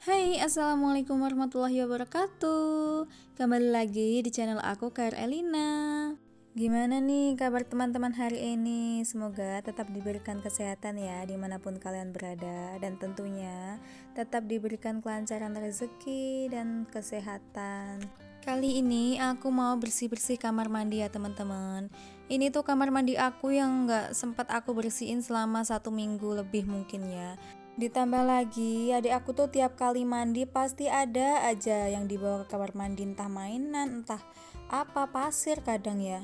Hai, assalamualaikum warahmatullahi wabarakatuh. Kembali lagi di channel aku, Kak Elina. Gimana nih kabar teman-teman hari ini? Semoga tetap diberikan kesehatan ya dimanapun kalian berada, dan tentunya tetap diberikan kelancaran rezeki dan kesehatan. Kali ini aku mau bersih-bersih kamar mandi ya teman-teman. Ini tuh kamar mandi aku yang gak sempat aku bersihin selama 1 minggu lebih mungkin ya. Ditambah lagi, adik aku tuh tiap kali mandi pasti ada aja yang dibawa ke kamar mandi, entah mainan, entah apa, pasir kadang ya.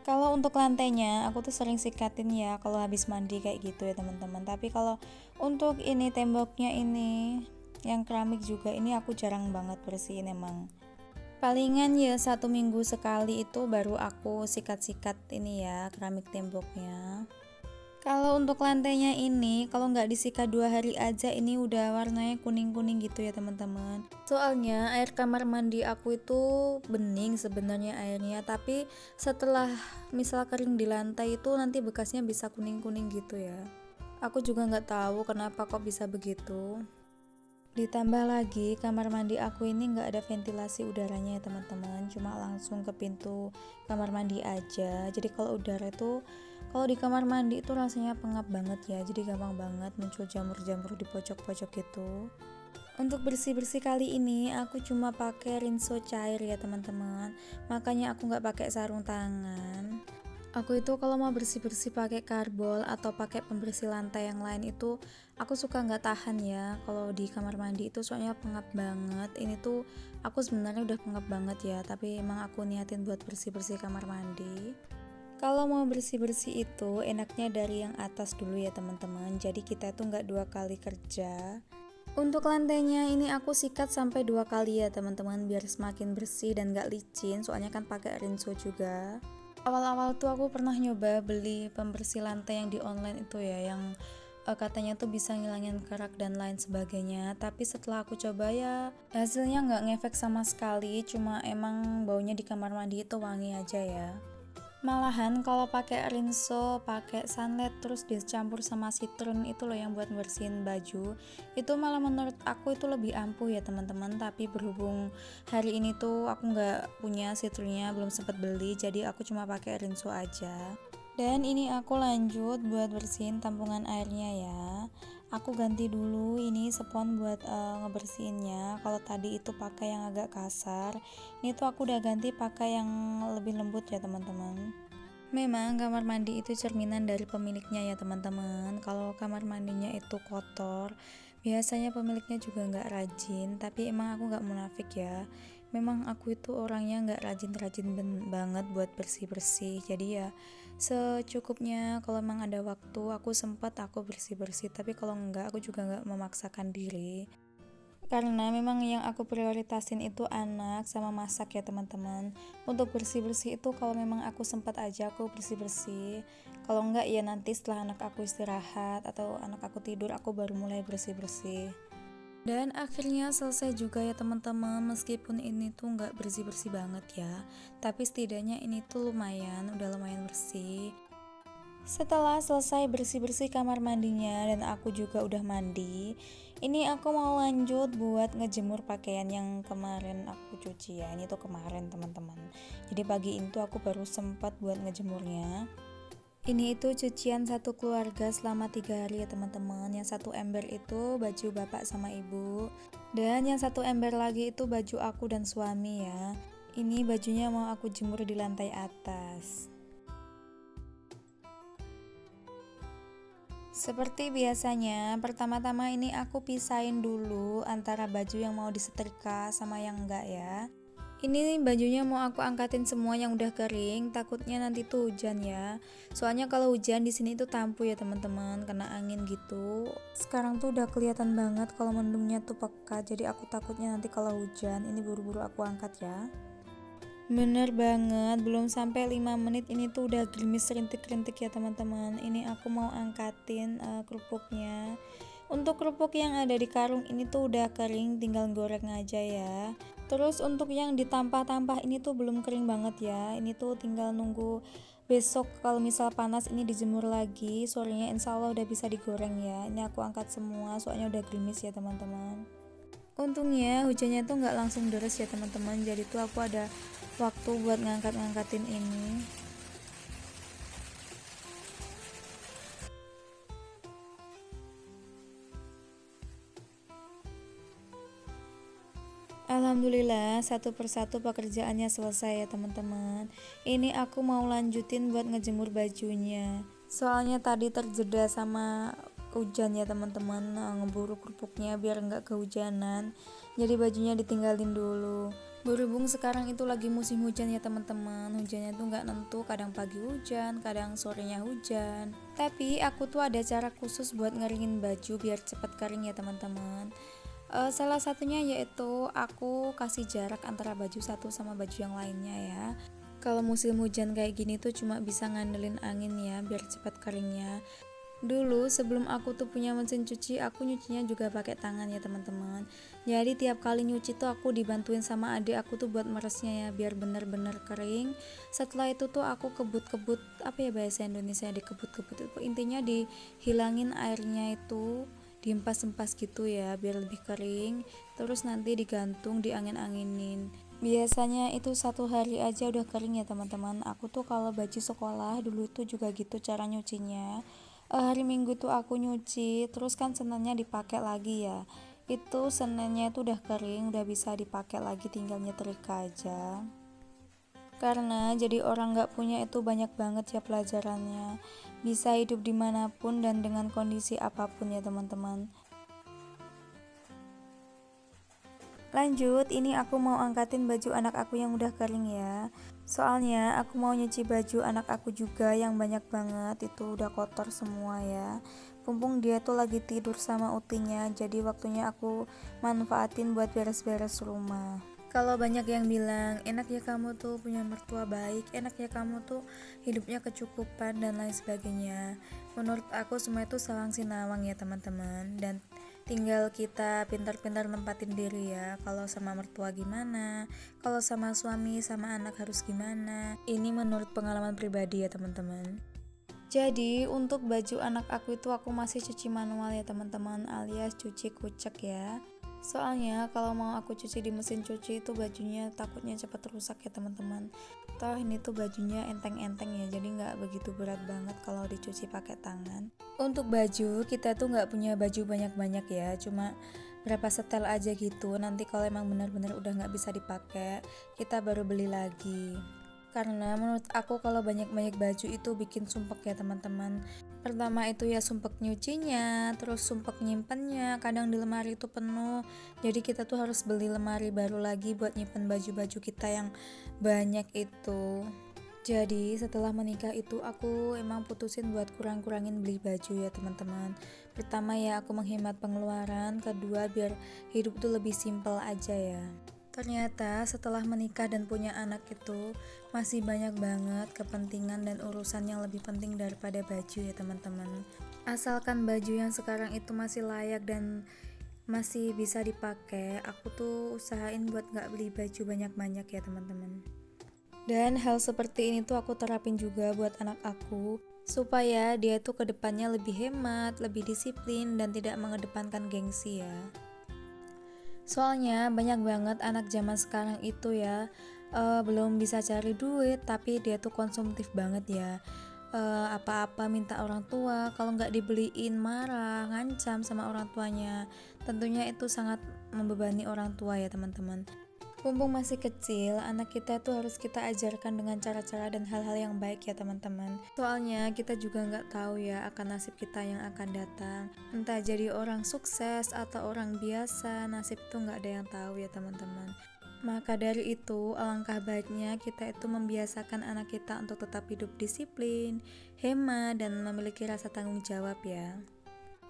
Kalau untuk lantainya, aku tuh sering sikatin ya kalau habis mandi kayak gitu ya teman-teman. Tapi kalau untuk ini temboknya ini, yang keramik juga ini aku jarang banget bersihin emang. Palingan ya 1 minggu sekali itu baru aku sikat-sikat ini ya keramik temboknya. Kalau untuk lantainya ini, kalau nggak disikat 2 hari aja ini udah warnanya kuning-kuning gitu ya teman-teman. Soalnya air kamar mandi aku itu bening sebenarnya airnya, tapi setelah misal kering di lantai itu nanti bekasnya bisa kuning-kuning gitu ya. Aku juga nggak tahu kenapa kok bisa begitu. Ditambah lagi kamar mandi aku ini nggak ada ventilasi udaranya ya teman-teman, cuma langsung ke pintu kamar mandi aja. Jadi kalau udara itu kalau di kamar mandi itu rasanya pengap banget ya, jadi gampang banget muncul jamur-jamur di pojok-pojok gitu. Untuk bersih-bersih kali ini aku cuma pakai rinso cair ya teman-teman, makanya aku nggak pakai sarung tangan. Aku itu kalau mau bersih-bersih pakai karbol atau pakai pembersih lantai yang lain itu aku suka nggak tahan ya kalau di kamar mandi itu, soalnya pengap banget. Ini tuh aku sebenarnya udah pengap banget ya, tapi emang aku niatin buat bersih-bersih kamar mandi. Kalau mau bersih-bersih itu enaknya dari yang atas dulu ya teman-teman, jadi kita tuh nggak 2 kali kerja. Untuk lantainya ini aku sikat sampai 2 kali ya teman-teman, biar semakin bersih dan gak licin, soalnya kan pakai rinso juga. Awal-awal tuh aku pernah nyoba beli pembersih lantai yang di online itu ya, yang katanya tuh bisa ngilangin kerak dan lain sebagainya. Tapi setelah aku coba ya hasilnya nggak ngefek sama sekali, cuma emang baunya di kamar mandi itu wangi aja ya. Malahan kalau pakai rinso, pakai sunlight terus dicampur sama citron itu loh yang buat bersihin baju, itu malah menurut aku itu lebih ampuh ya teman-teman. Tapi berhubung hari ini tuh aku nggak punya citronnya, belum sempat beli, jadi aku cuma pakai rinso aja. Dan ini aku lanjut buat bersihin tampungan airnya ya. Aku ganti dulu ini spons buat ngebersihinnya. Kalau tadi itu pakai yang agak kasar, ini tuh aku udah ganti pakai yang lebih lembut ya teman-teman. Memang kamar mandi itu cerminan dari pemiliknya ya teman-teman. Kalau kamar mandinya itu kotor, biasanya pemiliknya juga nggak rajin. Tapi emang aku nggak munafik ya. Memang aku itu orangnya nggak rajin-rajin banget buat bersih-bersih. Jadi ya secukupnya, kalau emang ada waktu aku sempat aku bersih-bersih. Tapi kalau nggak aku juga nggak memaksakan diri. Karena memang yang aku prioritasin itu anak sama masak ya teman-teman. Untuk bersih-bersih itu kalau memang aku sempat aja aku bersih-bersih. Kalau enggak ya nanti setelah anak aku istirahat atau anak aku tidur aku baru mulai bersih-bersih. Dan akhirnya selesai juga ya teman-teman, meskipun ini tuh nggak bersih-bersih banget ya, tapi setidaknya ini tuh udah lumayan bersih. Setelah selesai bersih-bersih kamar mandinya dan aku juga udah mandi, ini aku mau lanjut buat ngejemur pakaian yang kemarin aku cuci ya. Ini tuh kemarin teman-teman. Jadi pagi itu aku baru sempat buat ngejemurnya. Ini itu cucian satu keluarga selama 3 hari ya teman-teman. Yang satu ember itu baju bapak sama ibu, dan yang satu ember lagi itu baju aku dan suami ya. Ini bajunya mau aku jemur di lantai atas. Seperti biasanya, pertama-tama ini aku pisahin dulu antara baju yang mau disetrika sama yang enggak ya. Ini bajunya mau aku angkatin semua yang udah kering, takutnya nanti tuh hujan ya. Soalnya kalau hujan di sini tuh tampu ya teman-teman, kena angin gitu. Sekarang tuh udah kelihatan banget kalau mendungnya tuh pekat, jadi aku takutnya nanti kalau hujan, ini buru-buru aku angkat ya. Bener banget, belum sampai 5 menit ini tuh udah gerimis rintik-rintik ya teman-teman. Ini aku mau angkatin kerupuknya. Untuk kerupuk yang ada di karung ini tuh udah kering, tinggal goreng aja ya. Terus untuk yang ditampah-tampah ini tuh belum kering banget ya. Ini tuh tinggal nunggu besok kalau misal panas ini dijemur lagi. Sorenya insya Allah udah bisa digoreng ya. Ini aku angkat semua soalnya udah gerimis ya teman-teman. Untungnya hujannya tuh nggak langsung deras ya teman-teman, jadi tuh aku ada waktu buat ngangkat-ngangkatin ini. Alhamdulillah satu persatu pekerjaannya selesai ya teman-teman. Ini aku mau lanjutin buat ngejemur bajunya. Soalnya tadi terjeda sama hujan ya teman-teman, ngeburu kerupuknya biar nggak kehujanan. Jadi bajunya ditinggalin dulu. Berhubung sekarang itu lagi musim hujan ya teman-teman, hujannya tuh nggak nentu, kadang pagi hujan, kadang sorenya hujan. Tapi aku tuh ada cara khusus buat ngeringin baju biar cepat kering ya teman-teman. Salah satunya yaitu aku kasih jarak antara baju satu sama baju yang lainnya ya. Kalau musim hujan kayak gini tuh cuma bisa ngandelin angin ya biar cepat keringnya. Dulu sebelum aku tuh punya mesin cuci, aku nyucinya juga pakai tangan ya teman-teman. Jadi tiap kali nyuci tuh aku dibantuin sama adik aku tuh buat meresnya ya biar bener-bener kering. Setelah itu tuh aku kebut-kebut, apa ya bahasa Indonesia, dikebut-kebut itu intinya dihilangin airnya itu, diempas-empas gitu ya biar lebih kering, terus nanti digantung diangin-anginin. Biasanya itu 1 hari aja udah kering ya teman-teman. Aku tuh kalau baju sekolah dulu tuh juga gitu cara nyucinya. Hari Minggu tuh aku nyuci, terus kan Seninnya dipakai lagi ya. Itu Seninnya itu udah kering, udah bisa dipakai lagi, tinggal nyetrika aja. Karena jadi orang gak punya itu banyak banget ya pelajarannya. Bisa hidup dimanapun dan dengan kondisi apapun ya teman-teman. Lanjut, ini aku mau angkatin baju anak aku yang udah kering ya. Soalnya aku mau nyuci baju anak aku juga yang banyak banget, itu udah kotor semua ya. Mumpung dia tuh lagi tidur sama utinya, jadi waktunya aku manfaatin buat beres-beres rumah. Kalau banyak yang bilang, enak ya kamu tuh punya mertua baik, enak ya kamu tuh hidupnya kecukupan dan lain sebagainya. Menurut aku semua itu selang sinawang ya teman-teman, dan tinggal kita pintar-pintar nempatin diri ya. Kalau sama mertua gimana, kalau sama suami sama anak harus gimana. Ini menurut pengalaman pribadi ya teman-teman. Jadi untuk baju anak aku itu aku masih cuci manual ya teman-teman, alias cuci kucek ya. Soalnya kalau mau aku cuci di mesin cuci itu bajunya takutnya cepat rusak ya teman-teman. Toh ini tuh bajunya enteng-enteng ya, jadi nggak begitu berat banget kalau dicuci pakai tangan. Untuk baju kita tuh nggak punya baju banyak-banyak ya, cuma berapa setel aja gitu. Nanti kalau emang benar-benar udah nggak bisa dipakai, kita baru beli lagi. Karena menurut aku kalau banyak-banyak baju itu bikin sumpek ya teman-teman. Pertama itu ya sumpek nyucinya, terus sumpek nyimpennya, kadang di lemari itu penuh. Jadi kita tuh harus beli lemari baru lagi buat nyimpen baju-baju kita yang banyak itu. Jadi setelah menikah itu aku emang putusin buat kurang-kurangin beli baju ya teman-teman. Pertama ya aku menghemat pengeluaran, kedua biar hidup tuh lebih simpel aja ya. Ternyata setelah menikah dan punya anak itu masih banyak banget kepentingan dan urusan yang lebih penting daripada baju ya teman-teman. Asalkan baju yang sekarang itu masih layak dan masih bisa dipakai, aku tuh usahain buat gak beli baju banyak-banyak ya teman-teman. Dan hal seperti ini tuh aku terapin juga buat anak aku, supaya dia tuh kedepannya lebih hemat, lebih disiplin, dan tidak mengedepankan gengsi ya. Soalnya banyak banget anak zaman sekarang itu ya belum bisa cari duit tapi dia tuh konsumtif banget ya. Apa-apa minta orang tua, kalau nggak dibeliin marah, ngancam sama orang tuanya. Tentunya itu sangat membebani orang tua ya teman-teman. Mumpung masih kecil, anak kita tuh harus kita ajarkan dengan cara-cara dan hal-hal yang baik ya teman-teman. Soalnya kita juga nggak tahu ya akan nasib kita yang akan datang. Entah jadi orang sukses atau orang biasa, nasib itu nggak ada yang tahu ya teman-teman. Maka dari itu, alangkah baiknya kita itu membiasakan anak kita untuk tetap hidup disiplin, hemat, dan memiliki rasa tanggung jawab ya.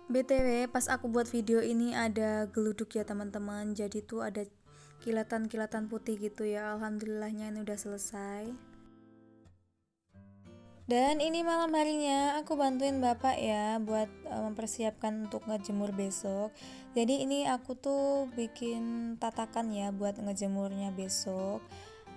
BTW, pas aku buat video ini ada geluduk ya teman-teman. Jadi tuh ada kilatan-kilatan putih gitu ya. Alhamdulillahnya ini udah selesai. Dan ini malam harinya aku bantuin bapak ya buat mempersiapkan untuk ngejemur besok. Jadi ini aku tuh bikin tatakan ya buat ngejemurnya besok.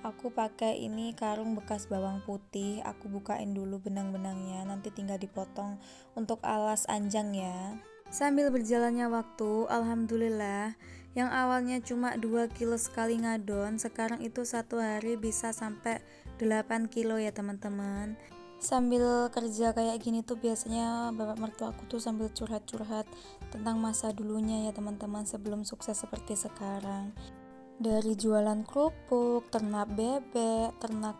Aku pakai ini karung bekas bawang putih. Aku bukain dulu benang-benangnya, nanti tinggal dipotong untuk alas anjang ya. Sambil berjalannya waktu, alhamdulillah Yang awalnya cuma 2 kilo sekali ngadon, sekarang itu satu hari bisa sampai 8 kilo ya teman-teman. Sambil kerja kayak gini tuh biasanya bapak mertua aku tuh sambil curhat-curhat tentang masa dulunya ya teman-teman, sebelum sukses seperti sekarang. Dari jualan kerupuk, ternak bebek, ternak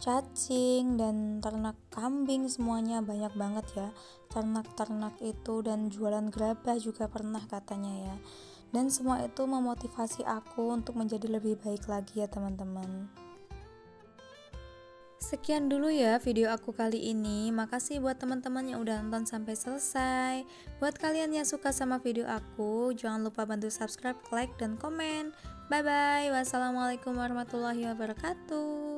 cacing, dan ternak kambing, semuanya banyak banget ya ternak-ternak itu, dan jualan gerabah juga pernah katanya ya. Dan semua itu memotivasi aku untuk menjadi lebih baik lagi ya teman-teman. Sekian dulu ya video aku kali ini. Makasih buat teman-teman yang udah nonton sampai selesai. Buat kalian yang suka sama video aku, jangan lupa bantu subscribe, like, dan komen. Bye bye. Wassalamualaikum warahmatullahi wabarakatuh.